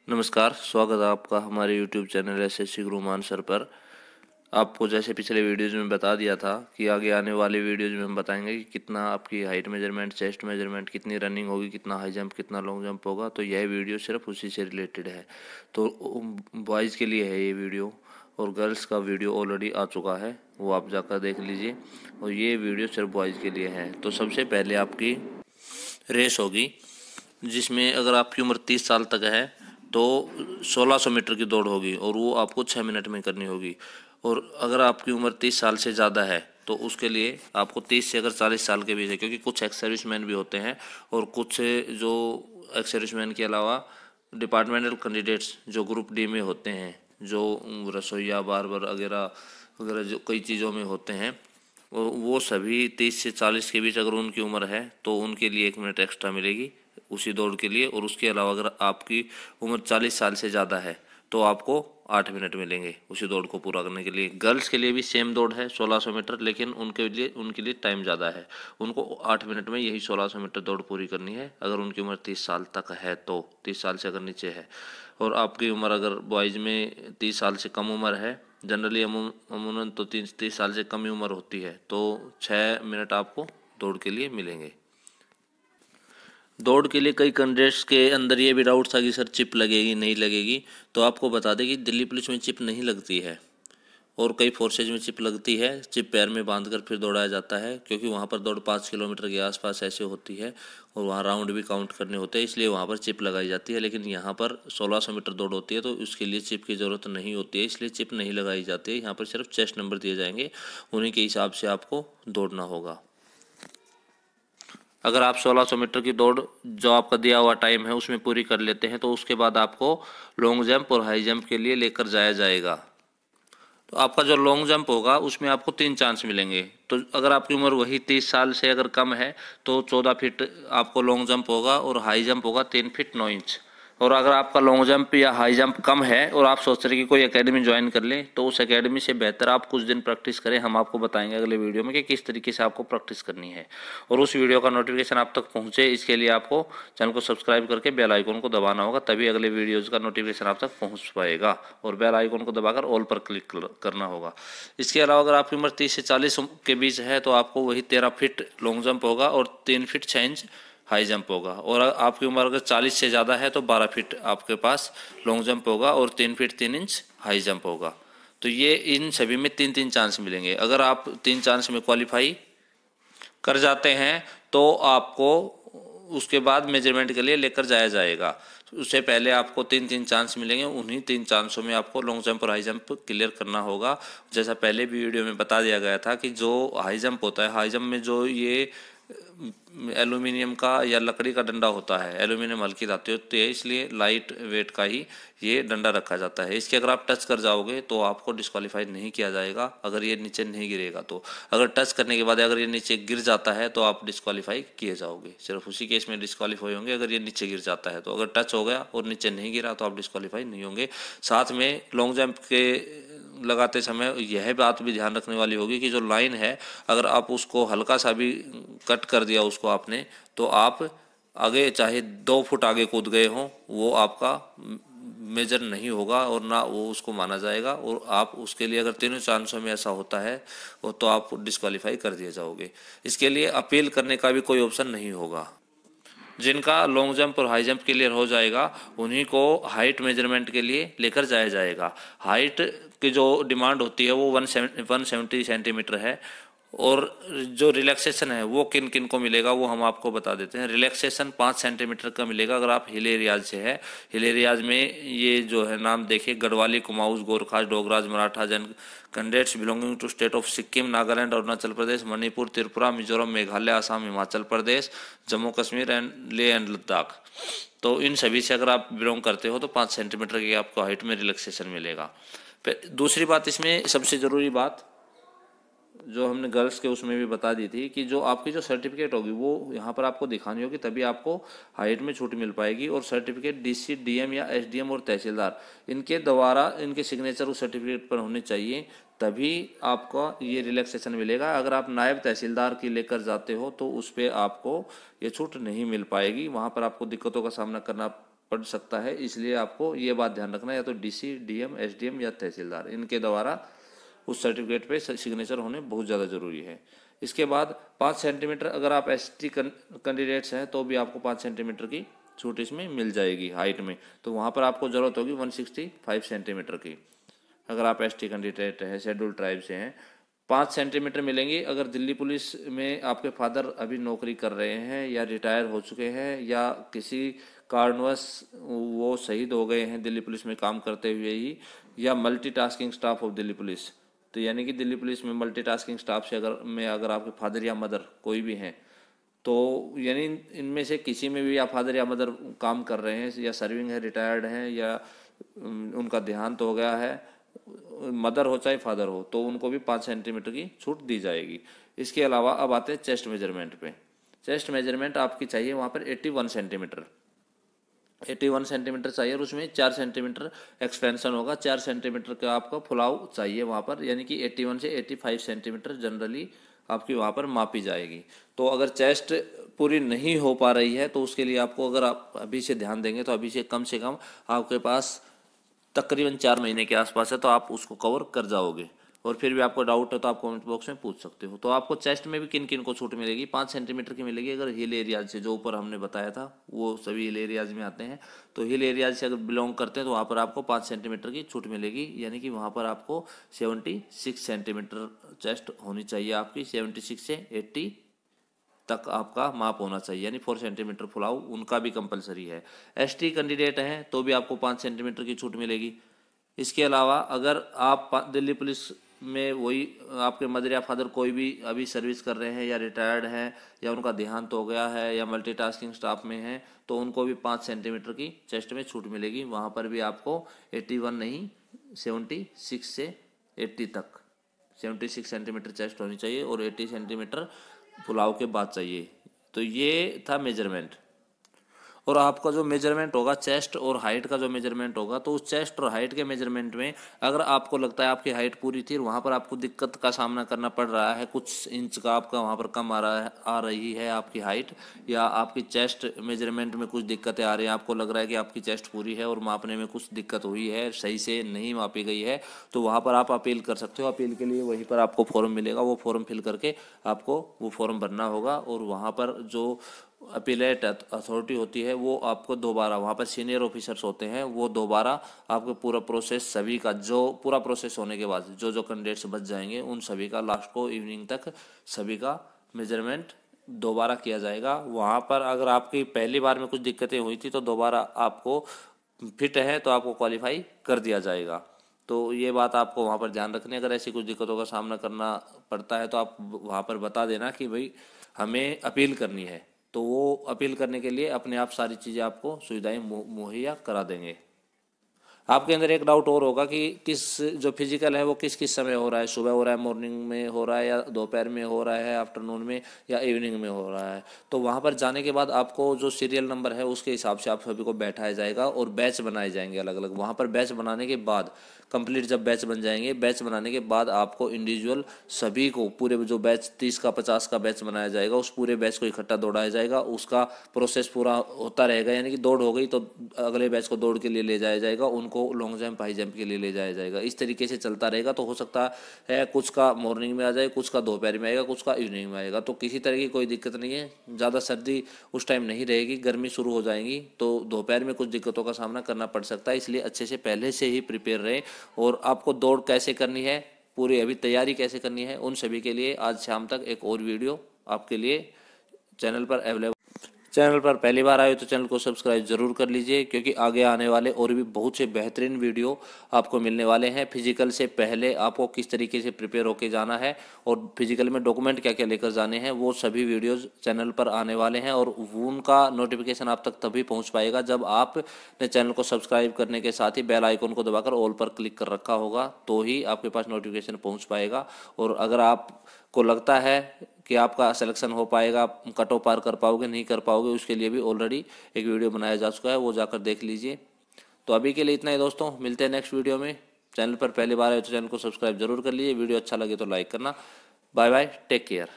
नमस्कार, स्वागत है आपका हमारे YouTube चैनल एसएससी गुरु आंसर पर। आपको जैसे पिछले वीडियोज़ में बता दिया था कि आगे आने वाले वीडियोज़ में हम बताएंगे कि कितना आपकी हाइट मेजरमेंट, चेस्ट मेजरमेंट, कितनी रनिंग होगी, कितना हाई जंप, कितना लॉन्ग जंप होगा। तो यह वीडियो सिर्फ उसी से रिलेटेड है। तो बॉयज़ के लिए है ये वीडियो, और गर्ल्स का वीडियो ऑलरेडी आ चुका है, वो आप जाकर देख लीजिए। और ये वीडियो सिर्फ बॉयज़ के लिए है। तो सबसे पहले आपकी रेस होगी, जिसमें अगर आपकी उम्र 30 साल तक है तो 1600 मीटर की दौड़ होगी, और वो आपको 6 मिनट में करनी होगी। और अगर आपकी उम्र 30 साल से ज़्यादा है तो उसके लिए आपको 30 से अगर 40 साल के बीच है, क्योंकि कुछ एक्स सर्विसमैन भी होते हैं और कुछ जो एक्स सर्विसमैन के अलावा डिपार्टमेंटल कैंडिडेट्स जो ग्रुप डी में होते हैं, जो रसोईया, बार्बर वगैरह वगैरह जो कई चीज़ों में होते हैं, वो सभी 30 से 40 के बीच अगर उनकी उम्र है तो उनके लिए 1 मिनट एक्स्ट्रा मिलेगी उसी दौड़ के लिए। और उसके अलावा अगर आपकी उम्र 40 साल से ज़्यादा है तो आपको 8 मिनट मिलेंगे उसी दौड़ को पूरा करने के लिए। गर्ल्स के लिए भी सेम दौड़ है 1600 मीटर, लेकिन उनके लिए टाइम ज़्यादा है। उनको 8 मिनट में यही 1600 मीटर दौड़ पूरी करनी है अगर उनकी उम्र 30 साल तक है तो। 30 साल से अगर नीचे है और आपकी उम्र अगर बॉयज़ में 30 साल से कम उम्र है, जनरली अमूमन तो 30 साल से कम ही उम्र होती है, तो 6 मिनट आपको दौड़ के लिए मिलेंगे। दौड़ के लिए कई कैंडिडेट्स के अंदर ये भी डाउट था कि सर चिप लगेगी नहीं लगेगी। तो आपको बता दें कि दिल्ली पुलिस में चिप नहीं लगती है, और कई फोर्सेज में चिप लगती है। चिप पैर में बांधकर फिर दौड़ाया जाता है, क्योंकि वहाँ पर दौड़ 5 किलोमीटर के आसपास ऐसे होती है और वहाँ राउंड भी काउंट करने होते हैं, इसलिए वहाँ पर चिप लगाई जाती है। लेकिन यहाँ पर 1600 मीटर दौड़ होती है तो उसके लिए चिप की ज़रूरत नहीं होती है, इसलिए चिप नहीं लगाई जाती है। यहाँ पर सिर्फ चेस्ट नंबर दिए जाएंगे, उन्हीं के हिसाब से आपको दौड़ना होगा। अगर आप 1600 मीटर की दौड़ जो आपका दिया हुआ टाइम है उसमें पूरी कर लेते हैं तो उसके बाद आपको लॉन्ग जंप और हाई जंप के लिए लेकर जाया जाएगा। तो आपका जो लॉन्ग जंप होगा उसमें आपको 3 चांस मिलेंगे। तो अगर आपकी उम्र वही 30 साल से अगर कम है तो 14 फीट आपको लॉन्ग जंप होगा, और हाई जंप होगा 3 फीट 9 इंच। और अगर आपका लॉन्ग जंप या हाई जंप कम है और आप सोच रहे हैं कि कोई एकेडमी ज्वाइन कर लें, तो उस एकेडमी से बेहतर आप कुछ दिन प्रैक्टिस करें। हम आपको बताएंगे अगले वीडियो में कि किस तरीके से आपको प्रैक्टिस करनी है, और उस वीडियो का नोटिफिकेशन आप तक पहुंचे इसके लिए आपको चैनल को सब्सक्राइब करके बेल आइकन को दबाना होगा, तभी अगले वीडियोज़ का नोटिफिकेशन आप तक पहुँच पाएगा। और बेल आइकन को दबाकर ऑल पर क्लिक करना होगा। इसके अलावा अगर आपकी उम्र 30 से 40 के बीच है तो आपको वही 13 फीट लॉन्ग जंप होगा और 3 फीट 6 इंच हाई जंप होगा। और आपकी उम्र अगर 40 से ज़्यादा है तो 12 फीट आपके पास लॉन्ग जंप होगा और 3 फीट 3 इंच हाई जंप होगा। तो ये इन सभी में 3-3 चांस मिलेंगे। अगर आप 3 चांस में क्वालिफाई कर जाते हैं तो आपको उसके बाद मेजरमेंट के लिए लेकर जाया जाएगा। उससे पहले आपको 3-3 चांस मिलेंगे, उन्हीं 3 चांसों में आपको लॉन्ग जंप और हाई जंप क्लियर करना होगा। जैसा पहले भी वीडियो में बता दिया गया था कि जो हाई जंप होता है, हाई जंप में जो ये एल्यूमिनियम का या लकड़ी का डंडा होता है, एल्यूमिनियम हल्की धातु होती है इसलिए लाइट वेट का ही ये डंडा रखा जाता है। इसके अगर आप टच कर जाओगे तो आपको डिस्क्वालीफाई नहीं किया जाएगा अगर ये नीचे नहीं गिरेगा। तो अगर टच करने के बाद अगर ये नीचे गिर जाता है तो आप डिस्क्वालीफाई किए जाओगे। सिर्फ उसी केस में डिस्क्वालीफाई होंगे अगर ये नीचे गिर जाता है। तो अगर टच हो गया और नीचे नहीं गिरा तो आप डिस्क्वालीफाई नहीं होंगे। साथ में लॉन्ग जंप के लगाते समय यह बात भी ध्यान रखने वाली होगी कि जो लाइन है अगर आप उसको हल्का सा भी कट कर दिया उसको आपने, तो आप आगे चाहे 2 फुट आगे कूद गए हों वो आपका मेजर नहीं होगा और ना वो उसको माना जाएगा। और आप उसके लिए अगर तीनों चांसों में ऐसा होता है तो आप डिस्क्वालीफाई कर दिए जाओगे। इसके लिए अपील करने का भी कोई ऑप्शन नहीं होगा। जिनका लॉन्ग जंप और हाई जंप क्लियर हो जाएगा उन्हीं को हाइट मेजरमेंट के लिए लेकर जाया जाएगा। हाइट की जो डिमांड होती है वो 170 सेंटीमीटर है। और जो रिलैक्सेशन है वो किन किन को मिलेगा वो हम आपको बता देते हैं। रिलैक्सेशन 5 सेंटीमीटर का मिलेगा अगर आप हिल एरियाज से है। हिल एरियाज में ये जो है नाम देखिए, गढ़वाली, कुमाऊं, गोरखास, डोगराज, मराठा जन candidates belonging to state of Sikkim, Nagaland, Arunachal Pradesh, Manipur, Tripura, Mizoram, Meghalaya, Assam, Himachal Pradesh, Jammu Kashmir and Leh and Ladakh. तो इन सभी से अगर आप बिलोंग करते हो तो 5 सेंटीमीटर की आपको हाइट में रिलैक्सेशन मिलेगा। दूसरी बात, इसमें सबसे ज़रूरी बात जो हमने गर्ल्स के उसमें भी बता दी थी कि जो आपकी जो सर्टिफिकेट होगी वो यहाँ पर आपको दिखानी होगी, तभी आपको हाइट में छूट मिल पाएगी। और सर्टिफिकेट डीसी, डीएम या एसडीएम और तहसीलदार इनके द्वारा इनके सिग्नेचर उस सर्टिफिकेट पर होने चाहिए, तभी आपका ये रिलैक्सेशन मिलेगा। अगर आप नायब तहसीलदार की लेकर जाते हो तो उस पर आपको ये छूट नहीं मिल पाएगी, वहाँ पर आपको दिक्कतों का सामना करना पड़ सकता है, इसलिए आपको ये बात ध्यान रखना, या तो डीसी, डीएम, एसडीएम या तहसीलदार, इनके द्वारा उस सर्टिफिकेट पे सिग्नेचर होने बहुत ज़्यादा ज़रूरी है। इसके बाद 5 सेंटीमीटर, अगर आप एसटी कैंडिडेट्स हैं तो भी आपको 5 सेंटीमीटर की छूट इसमें मिल जाएगी हाइट में, तो वहाँ पर आपको ज़रूरत होगी 165 सेंटीमीटर की। अगर आप एसटी कैंडिडेट हैं, शेड्यूल ट्राइब से हैं, 5 सेंटीमीटर मिलेंगी। अगर दिल्ली पुलिस में आपके फादर अभी नौकरी कर रहे हैं या रिटायर हो चुके हैं या किसी कारणवश वो शहीद हो गए हैं दिल्ली पुलिस में काम करते हुए ही, या multitasking staff of Delhi police, तो यानी कि दिल्ली पुलिस में मल्टीटास्किंग स्टाफ से अगर आपके फादर या मदर कोई भी हैं, तो यानी इनमें से किसी में भी आप फादर या मदर काम कर रहे हैं या सर्विंग है, रिटायर्ड हैं या उनका देहांत हो गया है, मदर हो चाहे फादर हो, तो उनको भी 5 सेंटीमीटर की छूट दी जाएगी। इसके अलावा अब आते हैं चेस्ट मेजरमेंट पे। चेस्ट मेजरमेंट आपकी चाहिए वहाँ पर 81 सेंटीमीटर, 81 सेंटीमीटर चाहिए और उसमें 4 सेंटीमीटर एक्सपेंशन होगा, 4 सेंटीमीटर का आपका फुलाव चाहिए वहाँ पर, यानी कि 81 से 85 सेंटीमीटर जनरली आपकी वहाँ पर मापी जाएगी। तो अगर चेस्ट पूरी नहीं हो पा रही है तो उसके लिए आपको, अगर आप अभी से ध्यान देंगे तो अभी से कम आपके पास तकरीबन 4 महीने के आसपास है, तो आप उसको कवर कर जाओगे। और फिर भी आपको डाउट है तो आप कमेंट बॉक्स में पूछ सकते हो। तो आपको चेस्ट में भी किन किन को छूट मिलेगी, 5 सेंटीमीटर की मिलेगी अगर हिल एरियाज से, जो ऊपर हमने बताया था वो सभी हिल एरियाज में आते हैं, तो हिल एरियाज से अगर बिलोंग करते हैं तो वहाँ पर आपको 5 सेंटीमीटर की छूट मिलेगी, यानी कि वहाँ पर आपको 76 सेंटीमीटर चेस्ट होनी चाहिए आपकी, 76 से 80 तक आपका माप होना चाहिए, यानी 4 सेंटीमीटर फुलाव उनका भी कंपलसरी है। एसटी कैंडिडेट हैं तो भी आपको 5 सेंटीमीटर की छूट मिलेगी। इसके अलावा अगर आप दिल्ली पुलिस में वही आपके मदर या फादर कोई भी अभी सर्विस कर रहे हैं या रिटायर्ड हैं या उनका देहांत हो गया है या मल्टीटास्किंग स्टाफ में हैं, तो उनको भी 5 सेंटीमीटर की चेस्ट में छूट मिलेगी। वहाँ पर भी आपको 81 नहीं 76 से 80 तक 76 सेंटीमीटर चेस्ट होनी चाहिए और 80 सेंटीमीटर फुलाव के बाद चाहिए। तो ये था मेजरमेंट। और आपका जो मेजरमेंट होगा चेस्ट और हाइट का जो मेजरमेंट होगा, तो उस चेस्ट और हाइट के मेजरमेंट में अगर आपको लगता है आपकी हाइट पूरी थी और वहाँ पर आपको दिक्कत का सामना करना पड़ रहा है, कुछ इंच का आपका वहाँ पर कम आ रही है आपकी हाइट, या आपकी चेस्ट मेजरमेंट में कुछ दिक्कतें आ रही हैं, आपको लग रहा है कि आपकी चेस्ट पूरी है और मापने में कुछ दिक्कत हुई है, सही से नहीं मापी गई है, तो वहाँ पर आप अपील कर सकते हो। अपील के लिए वहीं पर आपको फॉर्म मिलेगा, वो फॉर्म फिल करके आपको वो फॉर्म भरना होगा और वहाँ पर जो अपीलेट अथॉरिटी होती है वो आपको दोबारा, वहाँ पर सीनियर ऑफिसर्स होते हैं, वो दोबारा आपको पूरा प्रोसेस सभी का, जो पूरा प्रोसेस होने के बाद जो कैंडिडेट्स बच जाएंगे उन सभी का लास्ट को इवनिंग तक सभी का मेजरमेंट दोबारा किया जाएगा। वहाँ पर अगर आपकी पहली बार में कुछ दिक्कतें हुई थी तो दोबारा आपको फिट है तो आपको क्वालिफाई कर दिया जाएगा। तो ये बात आपको वहाँ पर ध्यान रखनी है। अगर ऐसी कुछ दिक्कतों का सामना करना पड़ता है तो आप वहाँ पर बता देना कि भाई हमें अपील करनी है, तो वो अपील करने के लिए अपने आप सारी चीज़ें आपको सुविधाएं मुहैया करा देंगे। आपके अंदर एक डाउट और होगा कि किस जो फिजिकल है वो किस किस समय हो रहा है, सुबह हो रहा है, मॉर्निंग में हो रहा है, या दोपहर में हो रहा है, आफ्टरनून में या इवनिंग में हो रहा है। तो वहाँ पर जाने के बाद आपको जो सीरियल नंबर है उसके हिसाब से आप सभी को बैठाया जाएगा और बैच बनाए जाएंगे अलग अलग। वहाँ पर बैच बनाने के बाद कंप्लीट जब बैच बन जाएंगे, बैच बनाने के बाद आपको इंडिविजुअल सभी को पूरे जो बैच 30 का 50 का बैच बनाया जाएगा उस पूरे बैच को इकट्ठा दौड़ाया जाएगा, उसका प्रोसेस पूरा होता रहेगा, यानी कि दौड़ हो गई तो अगले बैच को दौड़ के लिए ले जाया जाएगा, उनको लॉन्ग जंप हाई जंप के लिए ले जाया जाएगा। इस तरीके से चलता रहेगा। तो हो सकता है कुछ का मॉर्निंग में आ जाए, कुछ का दोपहर में आएगा, कुछ का इवनिंग में आएगा, तो किसी तरह की कोई दिक्कत नहीं है। ज़्यादा सर्दी उस टाइम नहीं रहेगी, गर्मी शुरू हो जाएंगी तो दोपहर में कुछ दिक्कतों का सामना करना पड़ सकता है, इसलिए अच्छे से पहले से ही प्रिपेयर रहें। और आपको दौड़ कैसे करनी है, पूरी अभी तैयारी कैसे करनी है, उन सभी के लिए आज शाम तक एक और वीडियो आपके लिए चैनल पर अवेलेबल। चैनल पर पहली बार आए तो चैनल को सब्सक्राइब जरूर कर लीजिए, क्योंकि आगे आने वाले और भी बहुत से बेहतरीन वीडियो आपको मिलने वाले हैं। फिजिकल से पहले आपको किस तरीके से प्रिपेयर होके जाना है और फिजिकल में डॉक्यूमेंट क्या क्या लेकर जाने हैं, वो सभी वीडियोस चैनल पर आने वाले हैं। और उनका नोटिफिकेशन आप तक तभी पहुंच पाएगा जब आपने चैनल को सब्सक्राइब करने के साथ ही बेल आइकन को दबाकर ऑल पर क्लिक कर रखा होगा, तो ही आपके पास नोटिफिकेशन पहुँच पाएगा। और अगर आपको लगता है कि आपका सिलेक्शन हो पाएगा, कट ऑफ पार कर पाओगे नहीं कर पाओगे, उसके लिए भी ऑलरेडी एक वीडियो बनाया जा चुका है, वो जाकर देख लीजिए। तो अभी के लिए इतना ही दोस्तों, मिलते हैं नेक्स्ट वीडियो में। चैनल पर पहली बार आए तो चैनल को सब्सक्राइब जरूर कर लीजिए, वीडियो अच्छा लगे तो लाइक करना। Bye bye, take care.